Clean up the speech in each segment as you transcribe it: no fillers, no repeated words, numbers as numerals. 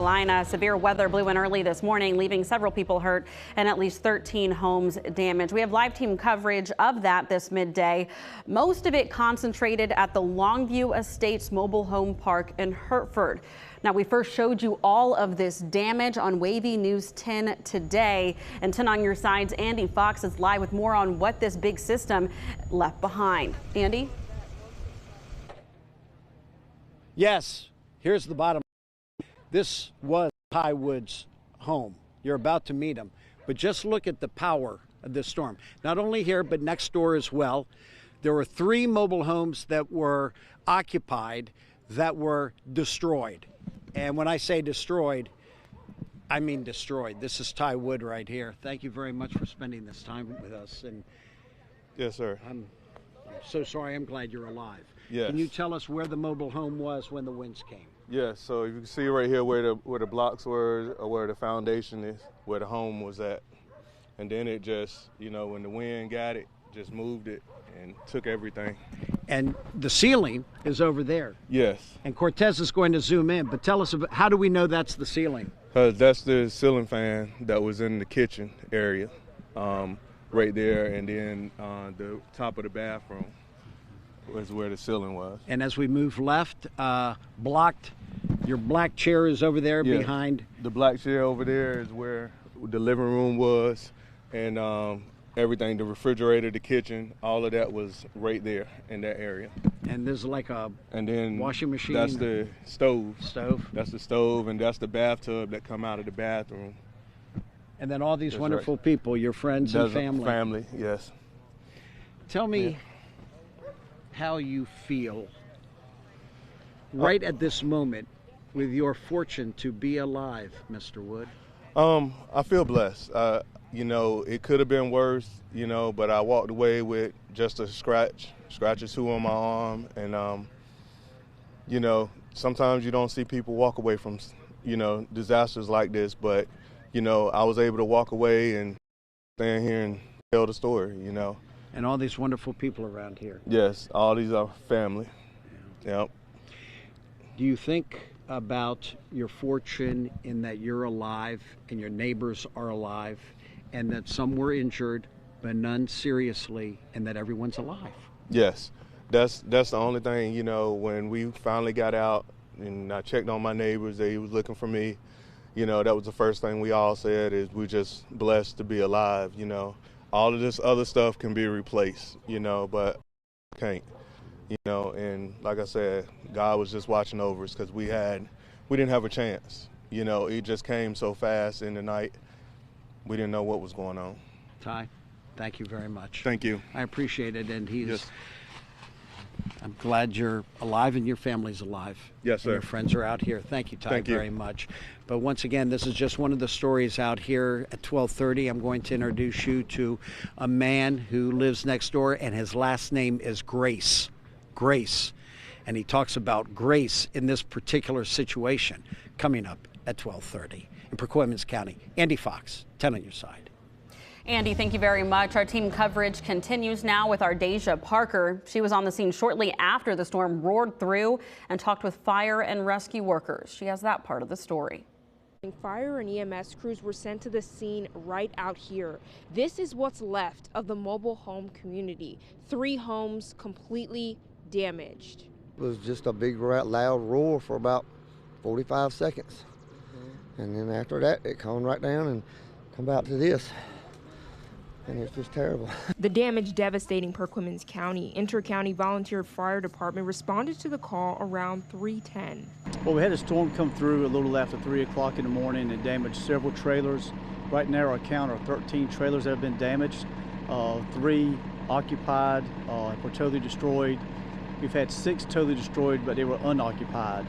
Severe weather blew in early this morning, leaving several people hurt and at least 13 homes damaged. We have live team coverage of that this midday. Most of it concentrated at the Longview Estates Mobile Home Park in Hertford. Now, we first showed you all of this damage on WAVY News 10 today. And 10 on your sides, Andy Fox is live with more on what this big system left behind. Andy? Yes, here's the bottom. This was Ty Wood's home. You're about to meet him. But just look at the power of this storm. Not only here, but next door as well. There were 3 mobile homes that were occupied that were destroyed. And when I say destroyed, I mean destroyed. This is Ty Wood right here. Thank you very much for spending this time with us. And yes, sir. I'm so sorry. I'm glad you're alive. Yes. Can you tell us where the mobile home was when the winds came? Yes, so you can see right here where the blocks were, or where the foundation is, where the home was at. And then it just, when the wind got it, just moved it and took everything. And the ceiling is over there. Yes. And Cortez is going to zoom in, but tell us, how do we know that's the ceiling? That's the ceiling fan that was in the kitchen area, right there, and then the top of the bathroom was where the ceiling was. And as we move left, blocked, your black chair is over there behind. The black chair over there is where the living room was, and everything, the refrigerator, the kitchen, all of that was right there in that area. And there's like a washing machine. That's the stove. That's the stove, and that's the bathtub that come out of the bathroom. And then all these wonderful people, your friends and family. Family, yes. Tell me how you feel right at this moment with your fortune to be alive, Mr. Wood. I feel blessed. It could have been worse, but I walked away with just a scratch or 2 on my arm. And, sometimes you don't see people walk away from, disasters like this. But, I was able to walk away and stand here and tell the story, And all these wonderful people around here. Yes, all these are family. Yeah. Yep. Do you think about your fortune in that you're alive and your neighbors are alive and that some were injured but none seriously and that everyone's alive? Yes, that's the only thing, when we finally got out and I checked on my neighbors, they was looking for me, that was the first thing we all said is we're just blessed to be alive, All of this other stuff can be replaced, but can't, and like I said, God was just watching over us because we didn't have a chance, it just came so fast in the night. We didn't know what was going on. Ty, thank you very much. Thank you. I appreciate it, and I'm glad you're alive and your family's alive. Yes, sir. And your friends are out here. Thank you, Ty, very much. But once again, this is just one of the stories out here at 12:30. I'm going to introduce you to a man who lives next door, and his last name is Grace. Grace. And he talks about grace in this particular situation coming up at 12:30. In Perquimans County, Andy Fox, 10 on your side. Andy, thank you very much. Our team coverage continues now with our Deja Parker. She was on the scene shortly after the storm roared through and talked with fire and rescue workers. She has that part of the story. Fire and EMS crews were sent to the scene right out here. This is what's left of the mobile home community. 3 homes completely damaged. It was just a big loud roar for about 45 seconds. And then after that, it calmed right down and come out to this. And it's just terrible. The damage devastating Perquimans County. Inter-County Volunteer Fire Department responded to the call around 3:10. Well, we had a storm come through a little after 3 o'clock in the morning and damaged several trailers. Right now, our count are 13 trailers that have been damaged. 3 occupied, were totally destroyed. We've had 6 totally destroyed, but they were unoccupied.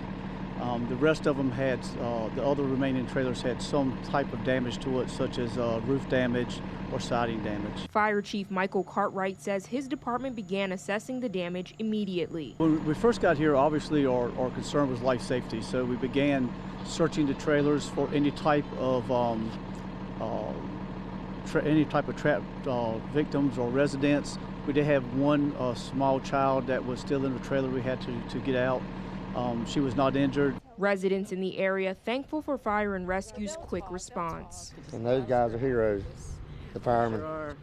The rest of them had, the other remaining trailers had some type of damage to it, such as roof damage or siding damage. Fire Chief Michael Cartwright says his department began assessing the damage immediately. When we first got here, obviously our concern was life safety, so we began searching the trailers for any type of trapped victims or residents. We did have one small child that was still in the trailer we had to get out. She was not injured. Residents in the area thankful for fire and rescue's quick response. And those guys are heroes, the firemen. Sure.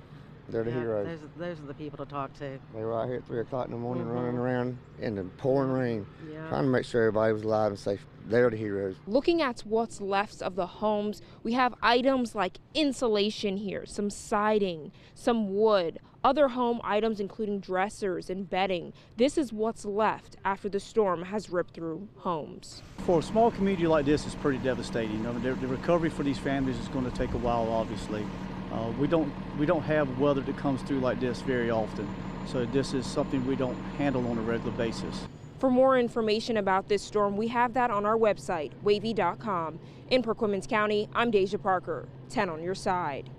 They're the heroes. Those are the people to talk to. They were out here at 3 o'clock in the morning running around in the pouring rain, Yeah. trying to make sure everybody was alive and safe. They're the heroes. Looking at what's left of the homes, we have items like insulation here, some siding, some wood, other home items including dressers and bedding. This is what's left after the storm has ripped through homes. For a small community like this, it's pretty devastating. I mean, the recovery for these families is going to take a while, obviously. We don't have weather that comes through like this very often, so this is something we don't handle on a regular basis. For more information about this storm, we have that on our website, wavy.com. In Perquimans County, I'm Deja Parker, 10 on your side.